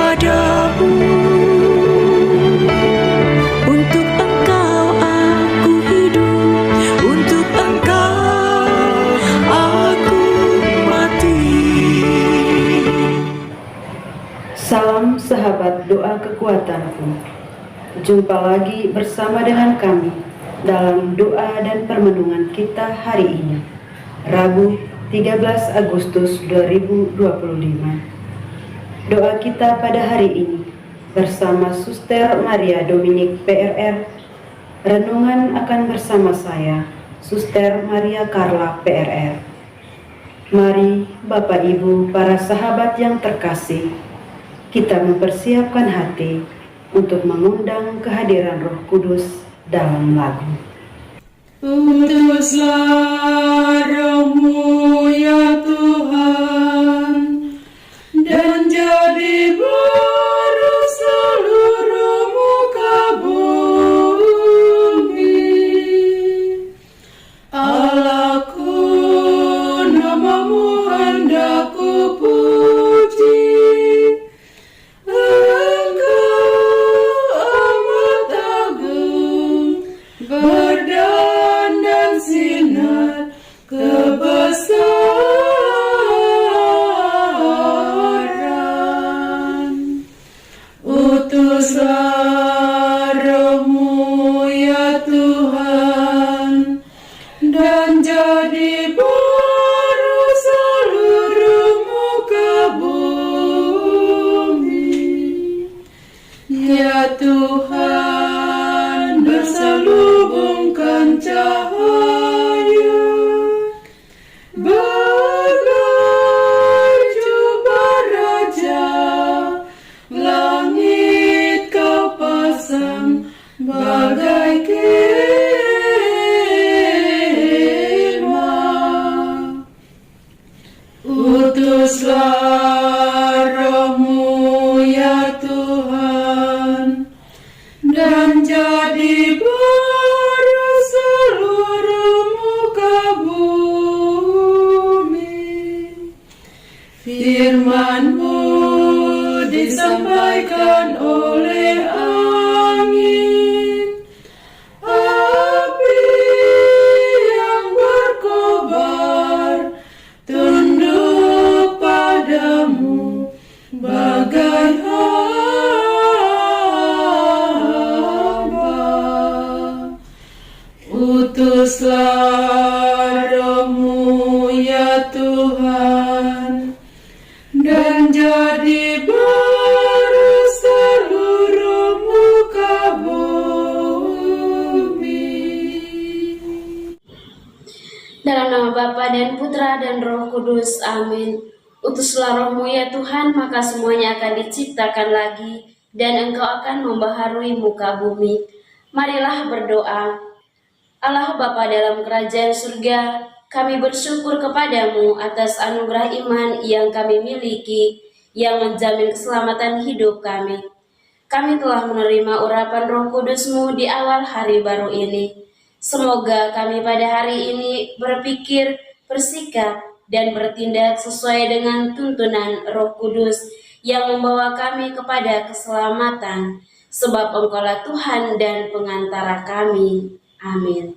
kepadamu. Untuk Engkau aku hidup, untuk Engkau aku mati. Salam sahabat doa kekuatanku. Jumpa lagi bersama dengan kami dalam doa dan permenungan kita hari ini, Rabu 13 Agustus 2025. Doa kita pada hari ini bersama Suster Maria Dominik PRR. Renungan akan bersama saya, Suster Maria Carla PRR. Mari Bapak Ibu, para sahabat yang terkasih, kita mempersiapkan hati untuk mengundang kehadiran Roh Kudus dalam lagu. Utuslah Roh-Mu ya Tuhan, dan jadi baru seluruh muka bumi. Allahku, nama-Mu hendak ku puji. Engkau amat agung, berdan sinar kebesaran. Utuslah Roh-Mu ya Tuhan, dan jadi baru seluruh muka bumi. Ya Tuhan, berselubungkan cahaya bagai jubah raja, langit Kau pasang bagai kemah. Utuslah Roh-Mu ya Tuhan, dan jadi baru seluruh muka bumi. Firman-Mu disampaikan oleh angin, api yang berkobar, tunduk padamu bagai hamba. Utuslah Roh-Mu ya Tuhan, dan jadi baru seluruh muka bumi. Dalam nama Bapa dan Putra dan Roh Kudus, amin. Utuslah Roh-Mu ya Tuhan, maka semuanya akan diciptakan lagi, dan Engkau akan membaharui muka bumi. Marilah berdoa. Allah Bapa dalam kerajaan surga, kami bersyukur kepadamu atas anugerah iman yang kami miliki, yang menjamin keselamatan hidup kami. Kami telah menerima urapan Roh Kudus-Mu di awal hari baru ini. Semoga kami pada hari ini berpikir, bersikap, dan bertindak sesuai dengan tuntunan Roh Kudus yang membawa kami kepada keselamatan, sebab Engkaulah Tuhan dan pengantara kami. Amin.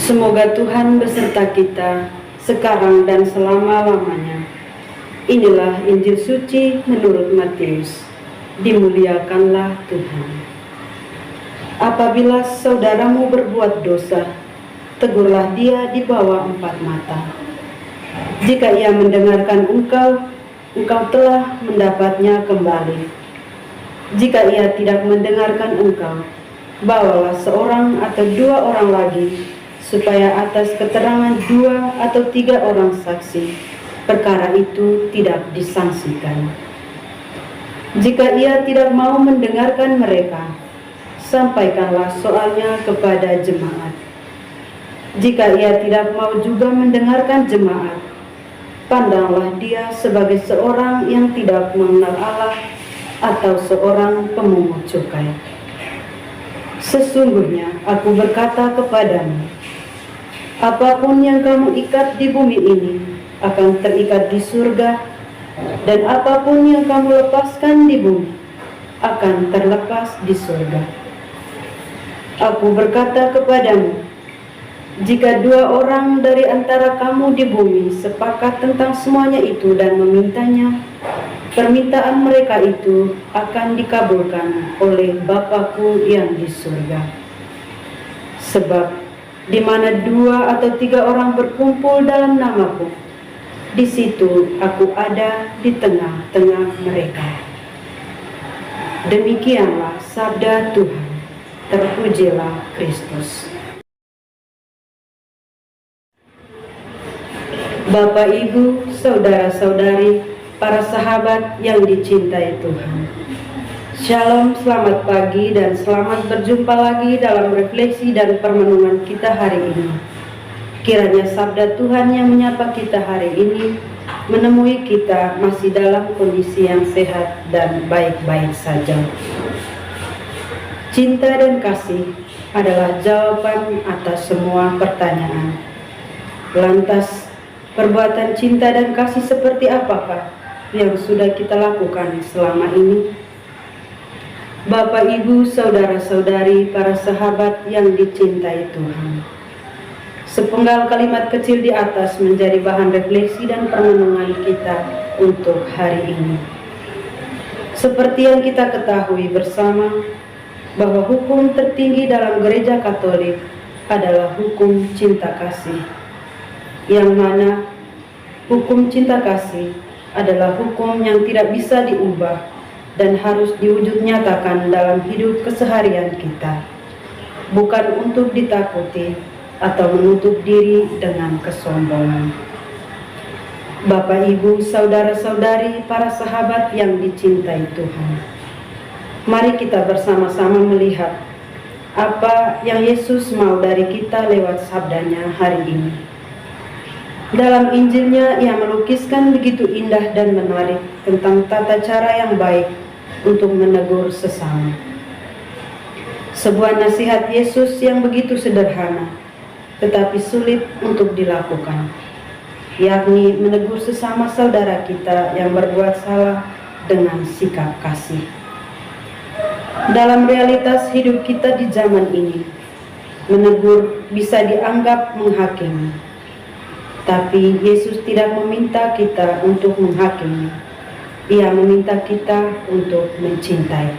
Semoga Tuhan beserta kita sekarang dan selama-lamanya. Inilah Injil suci menurut Matius. Dimuliakanlah Tuhan. Apabila saudaramu berbuat dosa, tegurlah dia di bawah 4 mata. Jika ia mendengarkan engkau telah mendapatnya kembali. Jika ia tidak mendengarkan engkau, bawalah seorang atau 2 orang lagi, supaya atas keterangan 2 atau 3 orang saksi, perkara itu tidak disangsikan. Jika ia tidak mau mendengarkan mereka, sampaikanlah soalnya kepada jemaat. Jika ia tidak mau juga mendengarkan jemaat, pandanglah dia sebagai seorang yang tidak mengenal Allah atau seorang pemungut cukai. Sesungguhnya aku berkata kepadamu, apapun yang kamu ikat di bumi ini akan terikat di surga, Dan apapun yang kamu lepaskan di bumi akan terlepas di surga. Aku berkata kepadamu, jika 2 orang dari antara kamu di bumi sepakat tentang semuanya itu dan memintanya, permintaan mereka itu akan dikabulkan oleh Bapa-Ku yang di surga. Sebab di mana 2 atau 3 orang berkumpul dalam nama-Ku, di situ Aku ada di tengah-tengah mereka. Demikianlah sabda Tuhan. Terpujilah Kristus. Bapak, Ibu, saudara-saudari, para sahabat yang dicintai Tuhan. Shalom, selamat pagi dan selamat berjumpa lagi dalam refleksi dan permenungan kita hari ini. Kiranya sabda Tuhan yang menyapa kita hari ini menemui kita masih dalam kondisi yang sehat dan baik-baik saja. Cinta dan kasih adalah jawaban atas semua pertanyaan. Lantas, perbuatan cinta dan kasih seperti apakah yang sudah kita lakukan selama ini? Bapak, Ibu, saudara-saudari, para sahabat yang dicintai Tuhan. Sepenggal kalimat kecil di atas menjadi bahan refleksi dan permenungan kita untuk hari ini. Seperti yang kita ketahui bersama, bahwa hukum tertinggi dalam gereja Katolik adalah hukum cinta kasih, yang mana hukum cinta kasih adalah hukum yang tidak bisa diubah dan harus diwujud nyatakan dalam hidup keseharian kita, bukan untuk ditakuti atau menutup diri dengan kesombongan. Bapak, Ibu, saudara-saudari, para sahabat yang dicintai Tuhan, mari kita bersama-sama melihat apa yang Yesus mau dari kita lewat sabdanya hari ini. Dalam Injilnya, Ia melukiskan begitu indah dan menarik tentang tata cara yang baik untuk menegur sesama. Sebuah nasihat Yesus yang begitu sederhana, tetapi sulit untuk dilakukan, yakni menegur sesama saudara kita yang berbuat salah dengan sikap kasih. Dalam realitas hidup kita di zaman ini, menegur bisa dianggap menghakimi. Tapi Yesus tidak meminta kita untuk menghakimi. Ia meminta kita untuk mencintai.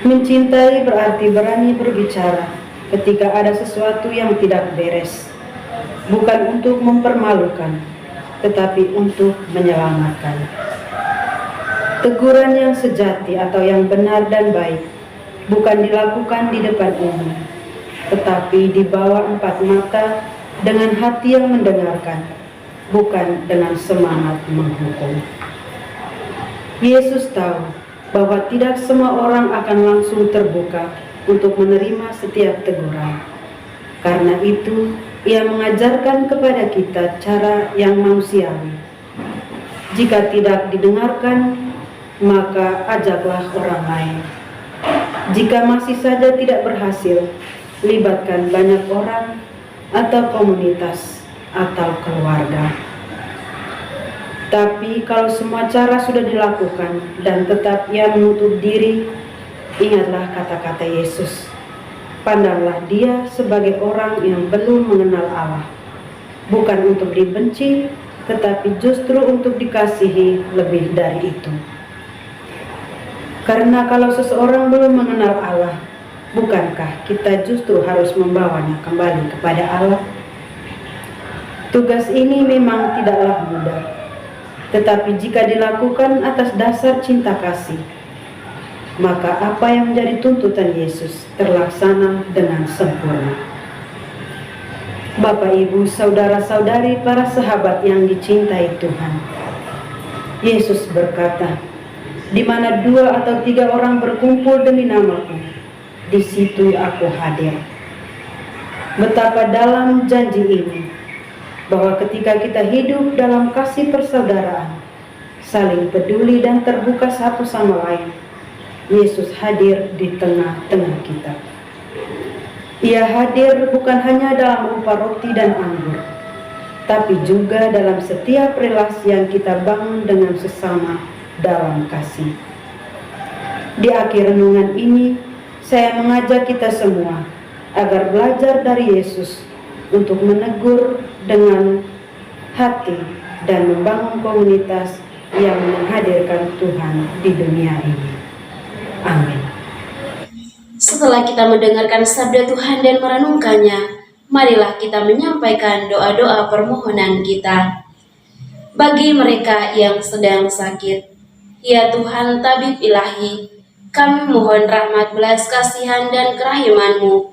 Mencintai berarti berani berbicara ketika ada sesuatu yang tidak beres. Bukan untuk mempermalukan, tetapi untuk menyelamatkan. Teguran yang sejati atau yang benar dan baik bukan dilakukan di depan umum, tetapi di bawah 4 mata dengan hati yang mendengarkan, bukan dengan semangat menghukum. Yesus tahu bahwa tidak semua orang akan langsung terbuka untuk menerima setiap teguran. Karena itu, Ia mengajarkan kepada kita cara yang manusiawi. Jika tidak didengarkan, maka ajaklah orang lain. Jika masih saja tidak berhasil, libatkan banyak orang atau komunitas atau keluarga. Tapi kalau semua cara sudah dilakukan dan tetap ia menutup diri, ingatlah kata-kata Yesus. Pandanglah dia sebagai orang yang belum mengenal Allah, bukan untuk dibenci, tetapi justru untuk dikasihi lebih dari itu. Karena kalau seseorang belum mengenal Allah, bukankah kita justru harus membawanya kembali kepada Allah? Tugas ini memang tidaklah mudah, tetapi jika dilakukan atas dasar cinta kasih, maka apa yang menjadi tuntutan Yesus terlaksana dengan sempurna. Bapak, Ibu, saudara-saudari, para sahabat yang dicintai Tuhan, Yesus berkata, di mana 2 atau 3 orang berkumpul demi nama-Ku, di situ Aku hadir. Betapa dalam janji ini, bahwa ketika kita hidup dalam kasih persaudaraan, saling peduli dan terbuka satu sama lain, Yesus hadir di tengah-tengah kita. Ia hadir bukan hanya dalam rupa roti dan anggur, tapi juga dalam setiap relasi yang kita bangun dengan sesama dalam kasih. Di akhir renungan ini, saya mengajak kita semua agar belajar dari Yesus untuk menegur dengan hati dan membangun komunitas yang menghadirkan Tuhan di dunia ini. Amin. Setelah kita mendengarkan sabda Tuhan dan merenungkannya, marilah kita menyampaikan doa-doa permohonan kita. Bagi mereka yang sedang sakit, ya Tuhan tabib ilahi, kami mohon rahmat belas kasihan dan kerahiman-Mu.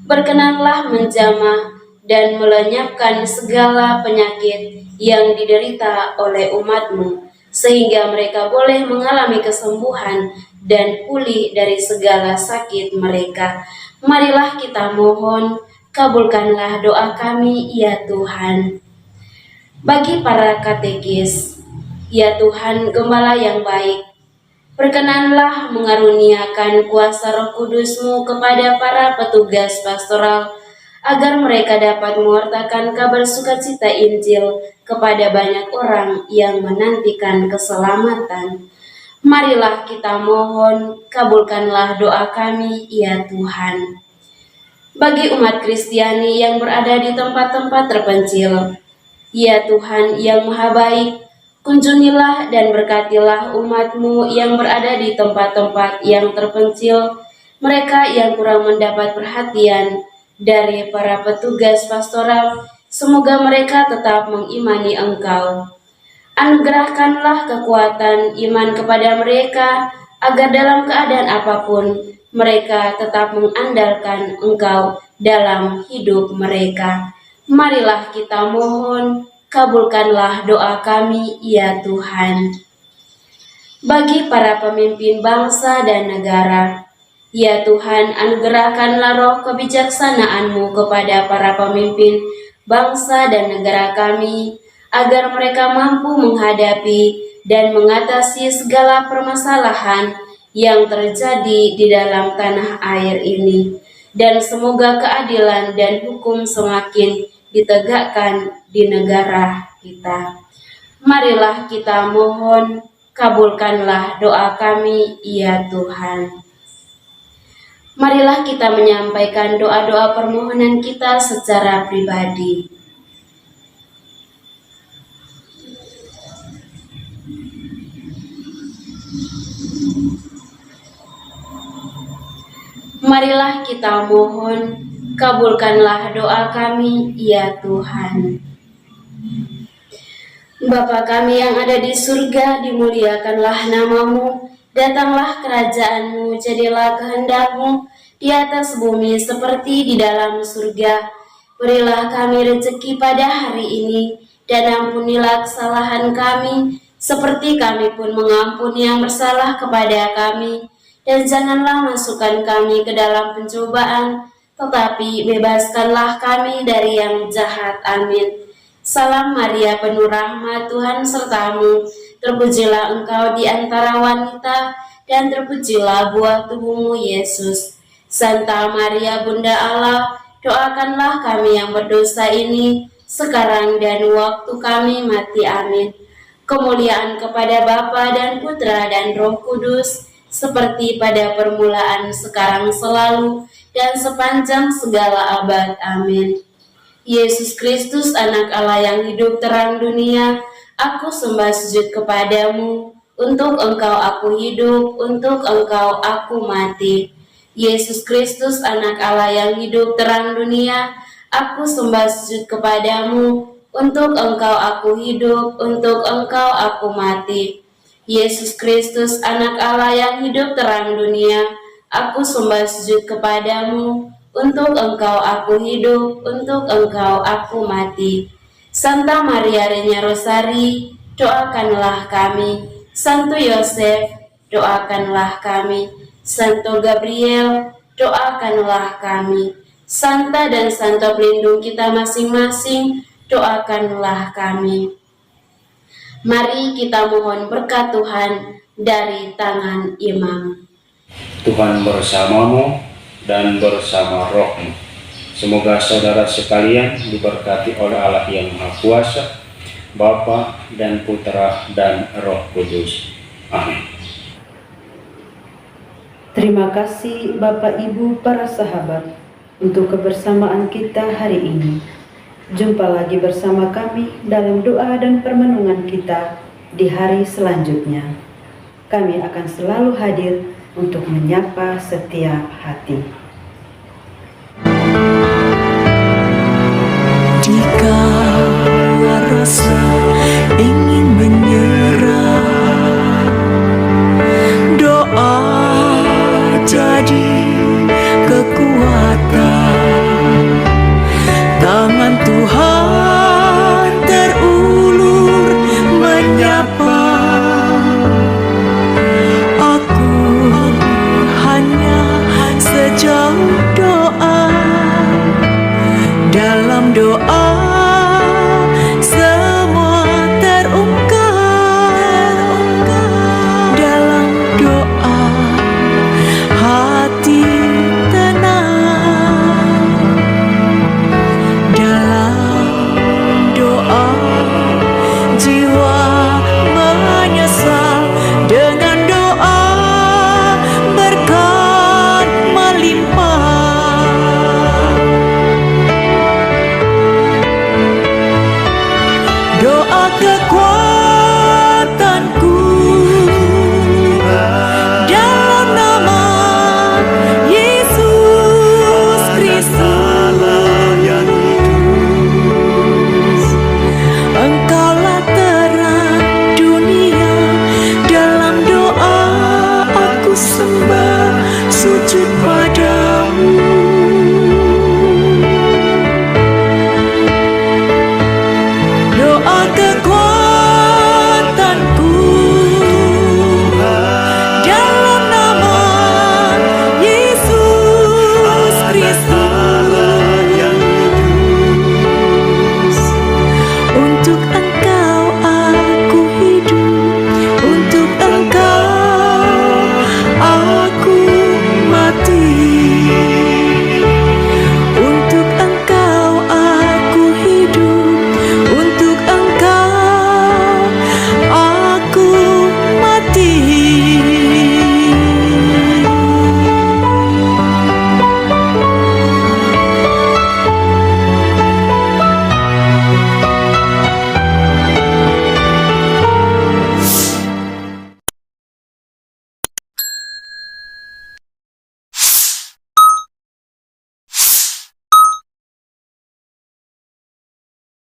Berkenanlah menjamah dan melenyapkan segala penyakit yang diderita oleh umat-Mu, sehingga mereka boleh mengalami kesembuhan dan pulih dari segala sakit mereka. Marilah kita mohon, kabulkanlah doa kami, ya Tuhan. Bagi para katekis, ya Tuhan Gembala yang baik, berkenanlah mengaruniakan kuasa Roh Kudus-Mu kepada para petugas pastoral, agar mereka dapat mewartakan kabar sukacita Injil kepada banyak orang yang menantikan keselamatan. Marilah kita mohon, kabulkanlah doa kami, ya Tuhan. Bagi umat Kristiani yang berada di tempat-tempat terpencil, ya Tuhan yang Maha Baik, kunjungilah dan berkatilah umat-Mu yang berada di tempat-tempat yang terpencil, mereka yang kurang mendapat perhatian dari para petugas pastoral. Semoga mereka tetap mengimani Engkau. Anugerahkanlah kekuatan iman kepada mereka, agar dalam keadaan apapun mereka tetap mengandalkan Engkau dalam hidup mereka. Marilah kita mohon, kabulkanlah doa kami, ya Tuhan. Bagi para pemimpin bangsa dan negara, ya Tuhan, anugerahkanlah roh kebijaksanaan-Mu kepada para pemimpin bangsa dan negara kami, agar mereka mampu menghadapi dan mengatasi segala permasalahan yang terjadi di dalam tanah air ini. Dan semoga keadilan dan hukum semakin ditegakkan di negara kita. Marilah kita mohon, kabulkanlah doa kami, ya Tuhan. Marilah kita menyampaikan doa-doa permohonan kita secara pribadi. Marilah kita mohon, kabulkanlah doa kami, ya Tuhan. Bapa kami yang ada di surga, dimuliakanlah nama-Mu, datanglah kerajaan-Mu, jadilah kehendak-Mu di atas bumi seperti di dalam surga. Berilah kami rezeki pada hari ini, dan ampunilah kesalahan kami, seperti kami pun mengampuni yang bersalah kepada kami. Dan janganlah masukkan kami ke dalam pencobaan, tetapi bebaskanlah kami dari yang jahat. Amin. Salam Maria, penuh rahmat, Tuhan serta-Mu. Terpujilah Engkau di antara wanita, dan terpujilah buah tubuh-Mu, Yesus. Santa Maria, Bunda Allah, doakanlah kami yang berdosa ini, sekarang dan waktu kami mati. Amin. Kemuliaan kepada Bapa dan Putra dan Roh Kudus, seperti pada permulaan, sekarang, selalu, dan sepanjang segala abad. Amin. Yesus Kristus, Anak Allah yang hidup terang dunia, aku sembah sujud kepadamu. Untuk Engkau aku hidup, untuk Engkau aku mati. Yesus Kristus, Anak Allah yang hidup terang dunia, aku sembah sujud kepadamu. Untuk Engkau aku hidup, untuk Engkau aku mati. Yesus Kristus, Anak Allah yang hidup terang dunia, aku sembah sujud kepadamu. Untuk Engkau aku hidup, untuk Engkau aku mati. Santa Maria Reina Rosari, doakanlah kami. Santo Yosef, doakanlah kami. Santo Gabriel, doakanlah kami. Santa dan Santo pelindung kita masing-masing, doakanlah kami. Mari kita mohon berkat Tuhan dari tangan imam. Tuhan bersamamu dan bersama rohmu. Semoga saudara sekalian diberkati oleh Allah yang Maha Kuasa, Bapa dan Putra dan Roh Kudus. Amin. Terima kasih Bapak Ibu para sahabat untuk kebersamaan kita hari ini. Jumpa lagi bersama kami dalam doa dan permenungan kita di hari selanjutnya. Kami akan selalu hadir untuk menyapa setiap hati.